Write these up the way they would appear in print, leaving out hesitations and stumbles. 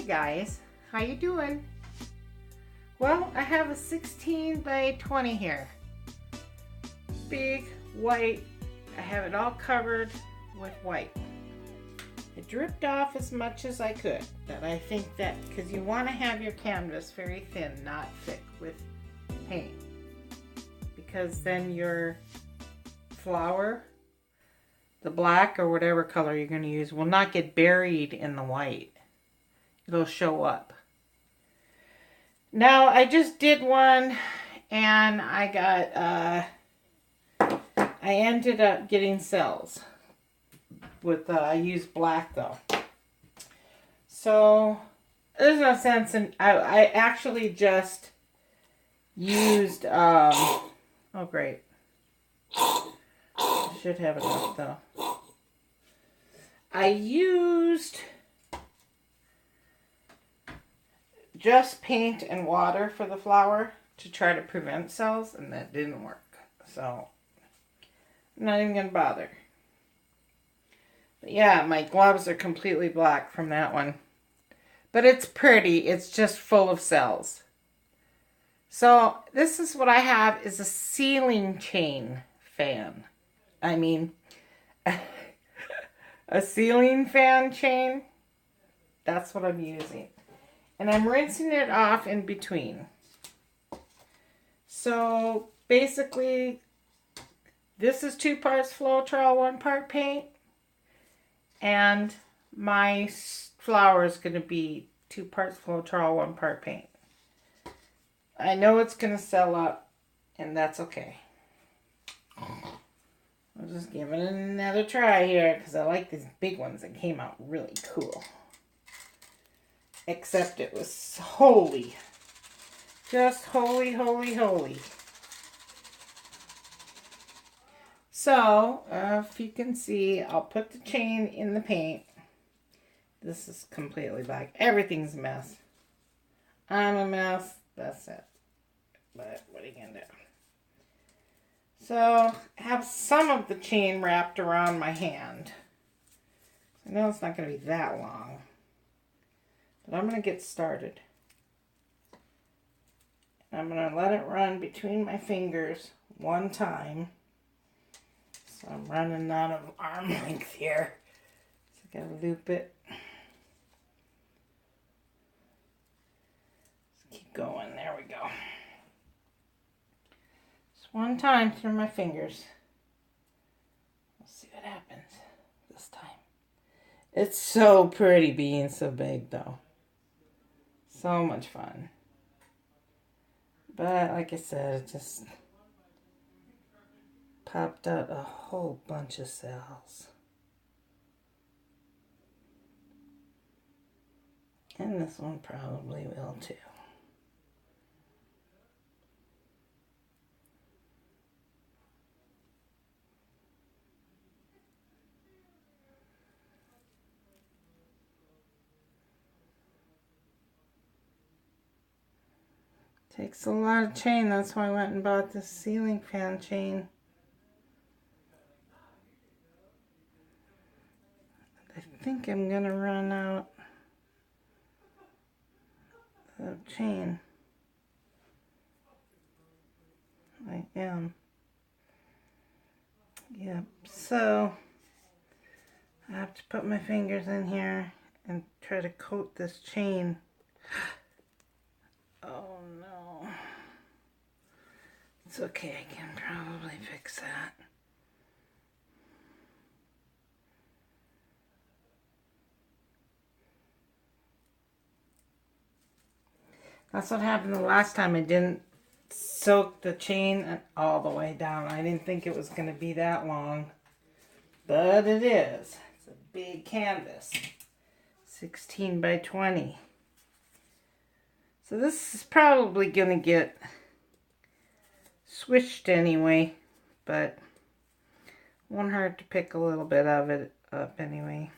guys, how you doing? Well, I have a 16 by 20 here. Big, white. I have it all covered with white. It dripped off as much as I could. That I think that, because you want to have your canvas very thin, not thick with paint. Because then your flower, the black or whatever color you're going to use, will not get buried in the white. It'll show up. Now I just did one and I ended up getting cells with, I used black though. So there's no sense in, I actually just used, oh great. Should have enough though. I used just paint and water for the flower to try to prevent cells, and that didn't work. So I'm not even going to bother. But yeah, my gloves are completely black from that one. But it's pretty. It's just full of cells. So this is what I have, is a ceiling chain fan. I mean, a ceiling fan chain. That's what I'm using. And I'm rinsing it off in between. So basically, this is 2 parts floetrol, 1 part paint. And my flower is going to be 2 parts floetrol, 1 part paint. I know it's going to sell up, and that's okay. I'll just give it another try here, because I like these big ones that came out really cool. Except it was holy. Just holy, holy, holy. So, if you can see, I'll put the chain in the paint. This is completely black. Everything's a mess. I'm a mess. That's it. But what are you going to do? So, have some of the chain wrapped around my hand. I know it's not going to be that long. But I'm going to get started. I'm going to let it run between my fingers 1 time. So I'm running out of arm length here. So I got to loop it. Let's keep going. There we go. Just 1 time through my fingers. We'll see what happens this time. It's so pretty being so big though. So much fun. But like I said, it just popped out a whole bunch of cells. And this one probably will too. Takes a lot of chain, that's why I went and bought this ceiling fan chain. I think I'm gonna run out of chain. I am. Yep, so I have to put my fingers in here and try to coat this chain. Oh no. It's okay, I can probably fix that. That's what happened the last time. I didn't soak the chain all the way down. I didn't think it was going to be that long. But it is. It's a big canvas. 16 by 20. So this is probably going to get swished anyway, but won't hurt to pick a little bit of it up anyway.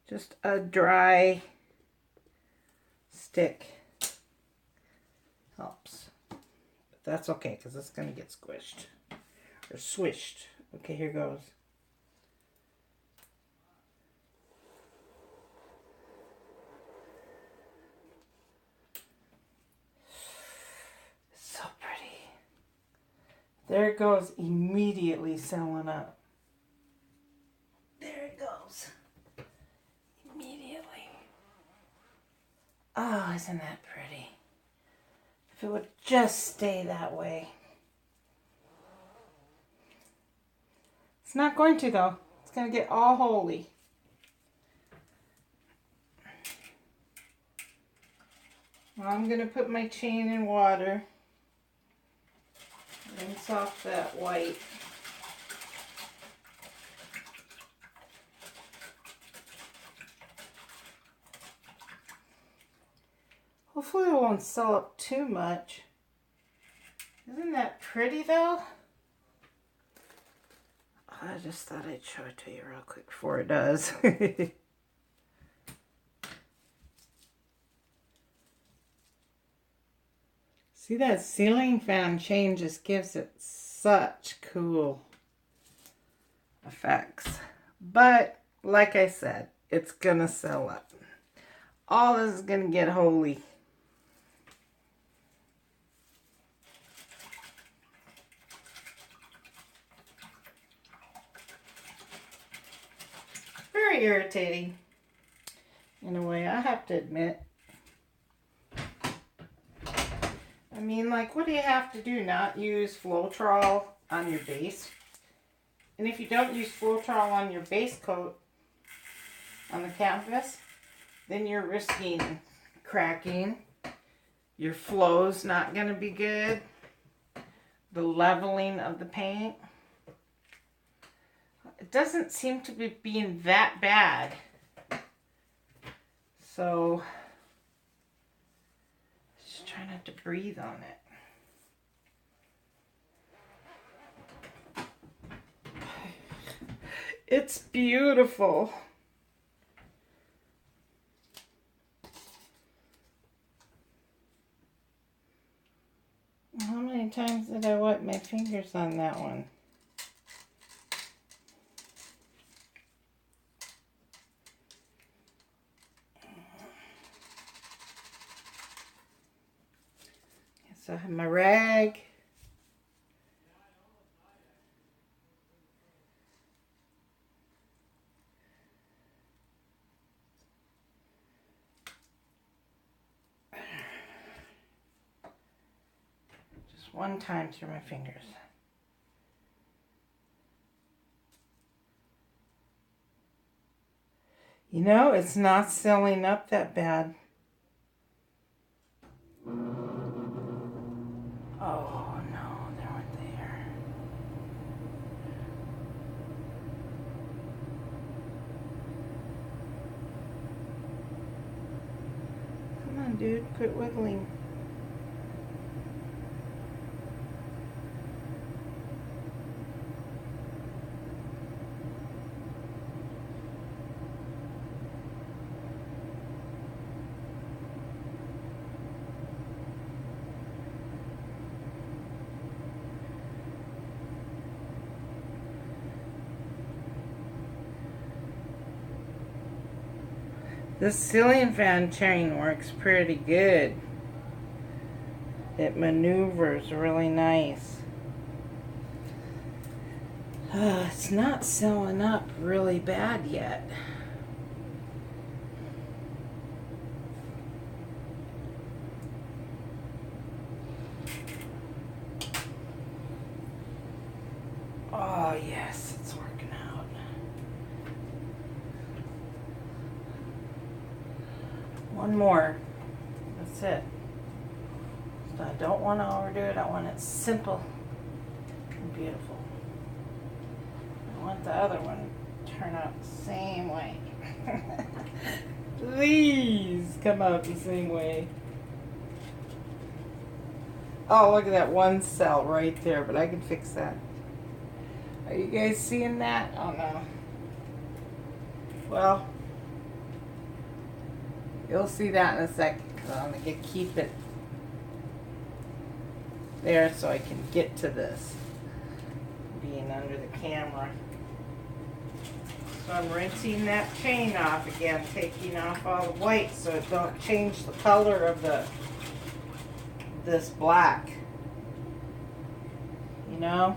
Just a dry stick helps. But that's okay, because it's going to get squished. Or swished. Okay, here goes. There it goes, immediately selling up. There it goes. Immediately. Oh, isn't that pretty? If it would just stay that way. It's not going to though. It's going to get all holy. Well, I'm going to put my chain in water. Rinse off that white. Hopefully it won't sell up too much. Isn't that pretty though? I just thought I'd show it to you real quick before it does. See, that ceiling fan chain just gives it such cool effects. But like I said, it's gonna sell up. All this is gonna get holy. Very irritating in a way, I have to admit. I mean, like, what do you have to do? Not use floetrol on your base? And if you don't use floetrol on your base coat on the canvas, then you're risking cracking. Your flow's not going to be good. The leveling of the paint. It doesn't seem to be being that bad. So, just try not to breathe on it. It's beautiful. How many times did I wipe my fingers on that one? So I have my rag. Just one time through my fingers. You know, it's not selling up that bad. Oh no, they weren't there. Come on, dude, quit wiggling. This ceiling fan chain works pretty good. It maneuvers really nice. It's not selling up really bad yet. Oh yes, it's working out. One more. That's it. So I don't want to overdo it. I want it simple and beautiful. I want the other one to turn out the same way. Please come out the same way. Oh, look at that one cell right there, but I can fix that. Are you guys seeing that? Oh no. Well, you'll see that in a second, because I'm going to keep it there so I can get to this being under the camera. So I'm rinsing that chain off again, taking off all the white so it don't change the color of this black. You know,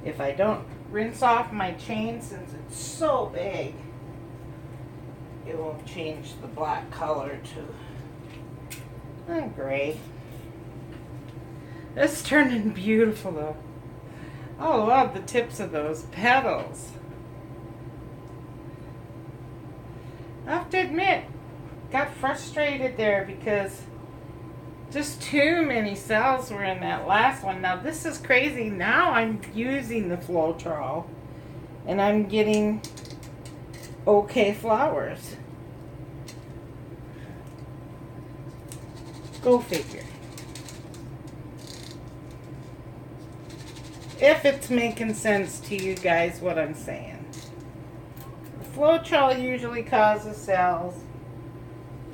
if I don't rinse off my chain, since it's so big, it will change the black color to gray. It's turning beautiful though. Oh, I love the tips of those petals. I have to admit, got frustrated there because just too many cells were in that last one. Now this is crazy. Now I'm using the floetrol and I'm getting okay flowers. Go figure. If it's making sense to you guys what I'm saying. The floetrol usually causes cells.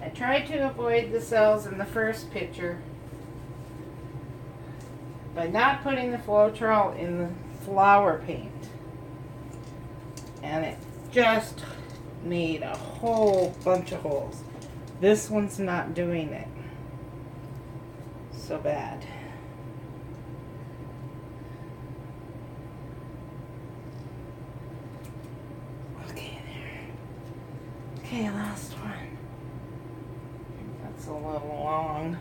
I tried to avoid the cells in the first picture by not putting the floetrol in the flower paint. And it just made a whole bunch of holes. This one's not doing it so bad. Okay, there. Okay, last one. That's a little long.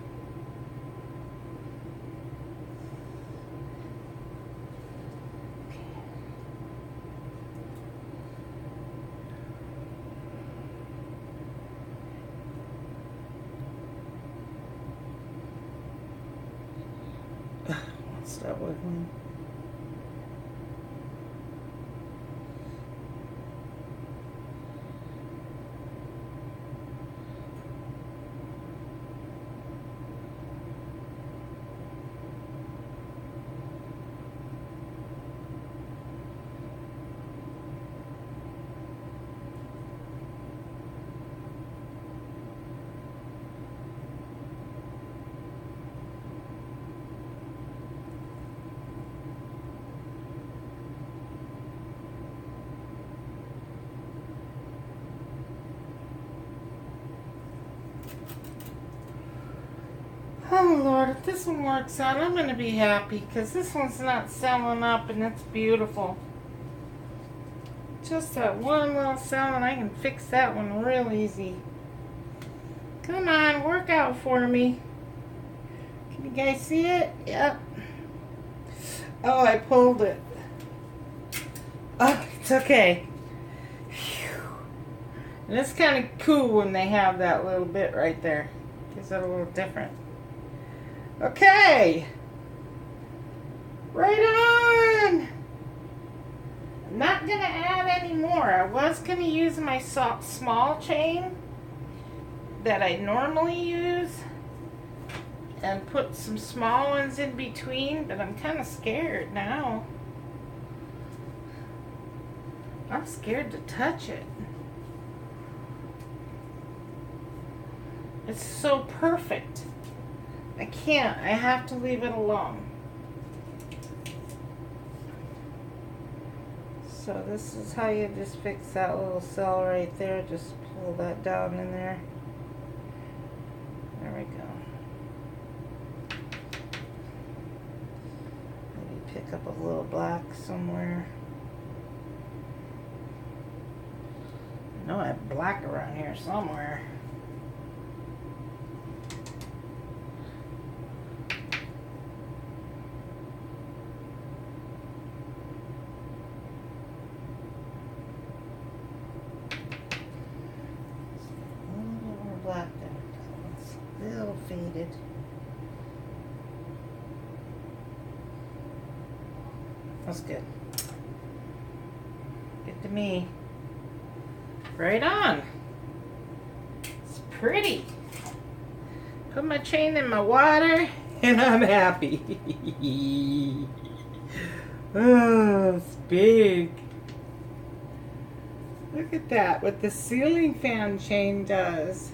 Stop wiggling. Oh Lord, if this one works out, I'm going to be happy because this one's not selling up and it's beautiful. Just that one little cell and I can fix that one real easy. Come on, work out for me. Can you guys see it? Yep. Oh, I pulled it. Oh, it's okay. Whew. And it's kind of cool when they have that little bit right there. Gives it a little different. Okay, right on. I'm not going to add any more. I was going to use my small chain that I normally use and put some small ones in between, but I'm kind of scared now. I'm scared to touch it. It's so perfect. I can't. I have to leave it alone. So this is how you just fix that little cell right there. Just pull that down in there. There we go. Maybe pick up a little black somewhere. I know I have black around here somewhere. Black there. It's a little faded. That's good. Good to me. Right on. It's pretty. Put my chain in my water and I'm happy. Oh, it's big. Look at that, what the ceiling fan chain does.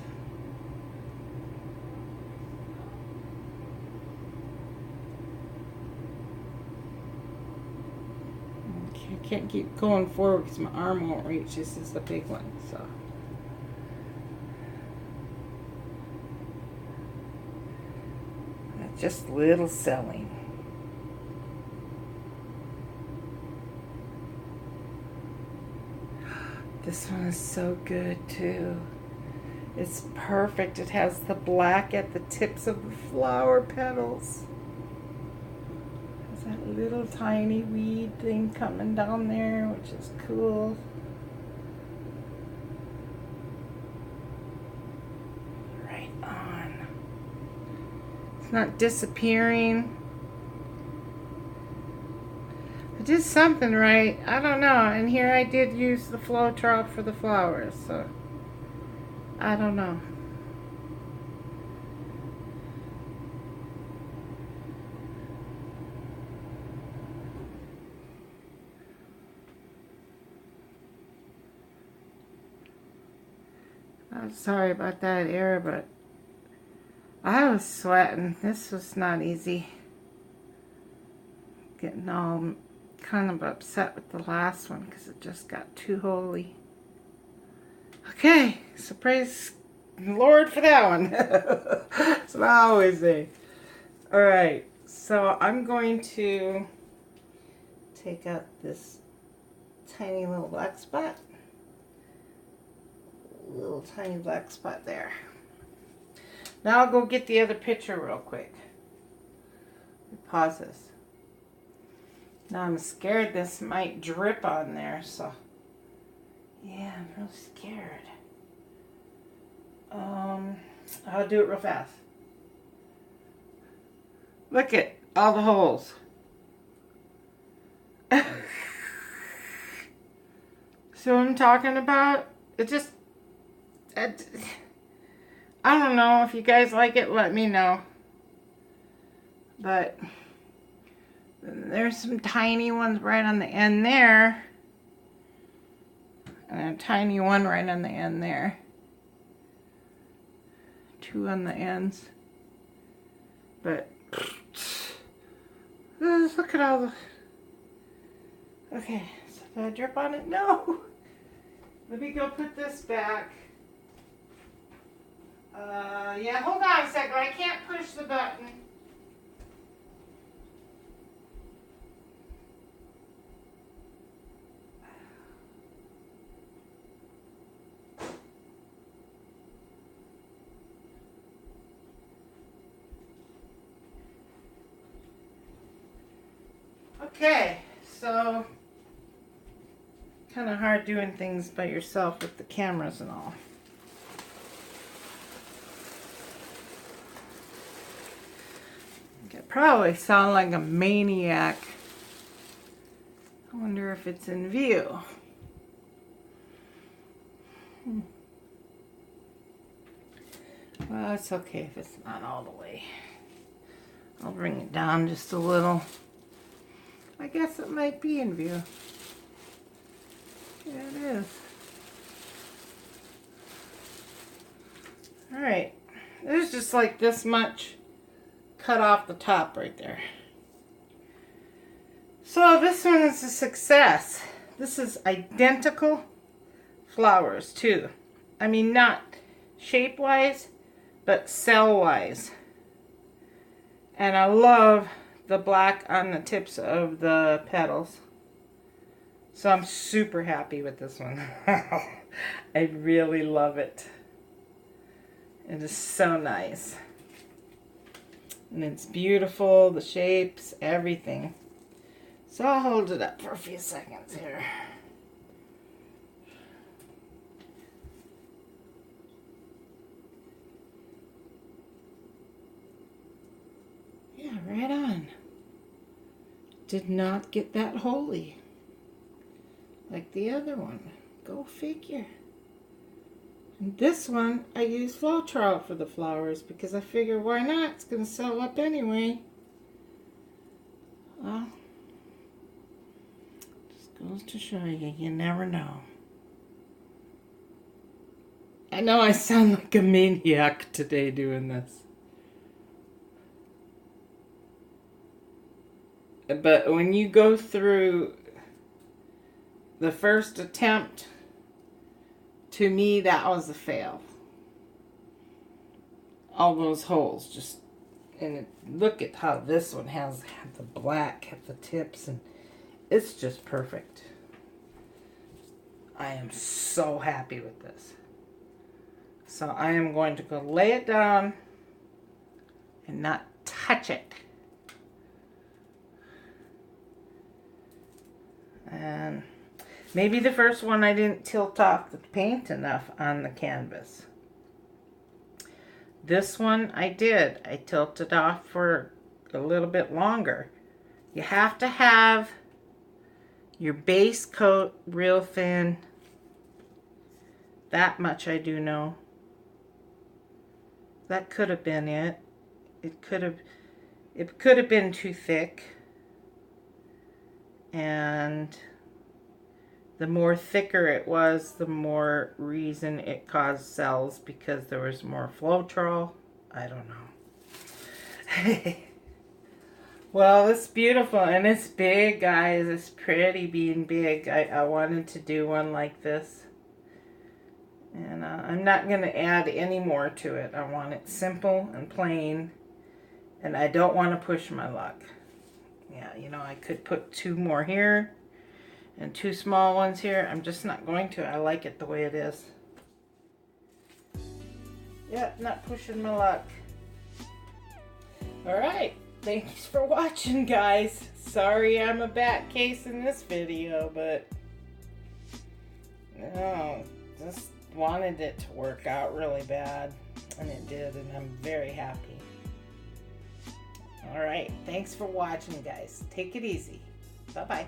I can't keep going forward because my arm won't reach. This is the big one, so. Just little selling. This one is so good too. It's perfect. It has the black at the tips of the flower petals. There's that little tiny weed thing coming down there, which is cool. Right on. It's not disappearing. I did something right. I don't know. And here I did use the floetrol for the flowers, so I don't know. I'm sorry about that air, but I was sweating. This was not easy. Getting all kind of upset with the last one because it just got too holy. Okay, so praise the Lord for that one. That's what I always say. Alright, so I'm going to take out this tiny little black spot. Little tiny black spot there. Now I'll go get the other picture real quick. Pause this. Now I'm scared this might drip on there, so yeah, I'm real scared. I'll do it real fast. Look at all the holes. See what I'm talking about? It just, I don't know. If you guys like it, let me know. But there's some tiny ones right on the end there. And a tiny one right on the end there. Two on the ends. But look at all the... Okay, so did I drip on it? No! Let me go put this back. Yeah, hold on a second. I can't push the button. Okay, so kind of hard doing things by yourself with the cameras and all. I probably sound like a maniac. I wonder if it's in view. Well, it's okay if it's not all the way. I'll bring it down just a little. I guess it might be in view. Yeah, it is. Alright. There's just like this much cut off the top right there. So this one is a success. This is identical flowers too. I mean, not shape-wise, but cell-wise. And I love the black on the tips of the petals. So I'm super happy with this one. I really love it. It is so nice. And it's beautiful, the shapes, everything. So I'll hold it up for a few seconds here. Yeah, right on. Did not get that holy like the other one. Go figure. And this one, I use floetrol for the flowers because I figure why not? It's going to sell up anyway. Well, just goes to show you, you never know. I know I sound like a maniac today doing this. But when you go through the first attempt, to me that was a fail. All those holes just, and look at how this one has the black at the tips, and it's just perfect. I am so happy with this. So I am going to go lay it down and not touch it. And maybe the first one I didn't tilt off the paint enough on the canvas. This one I did. I tilted off for a little bit longer. You have to have your base coat real thin. That much I do know. That could have been it. It could have been too thick. And the more thicker it was, the more reason it caused cells, because there was more floetrol. I don't know. Well, it's beautiful and it's big, guys. It's pretty being big. I wanted to do one like this. And I'm not going to add any more to it. I want it simple and plain. And I don't want to push my luck. Yeah, you know, I could put 2 more here and 2 small ones here. I'm just not going to. I like it the way it is. Yeah, not pushing my luck. Alright, thanks for watching, guys. Sorry I'm a bat case in this video, but no, just wanted it to work out really bad, and it did, and I'm very happy. Alright, thanks for watching, guys. Take it easy. Bye-bye.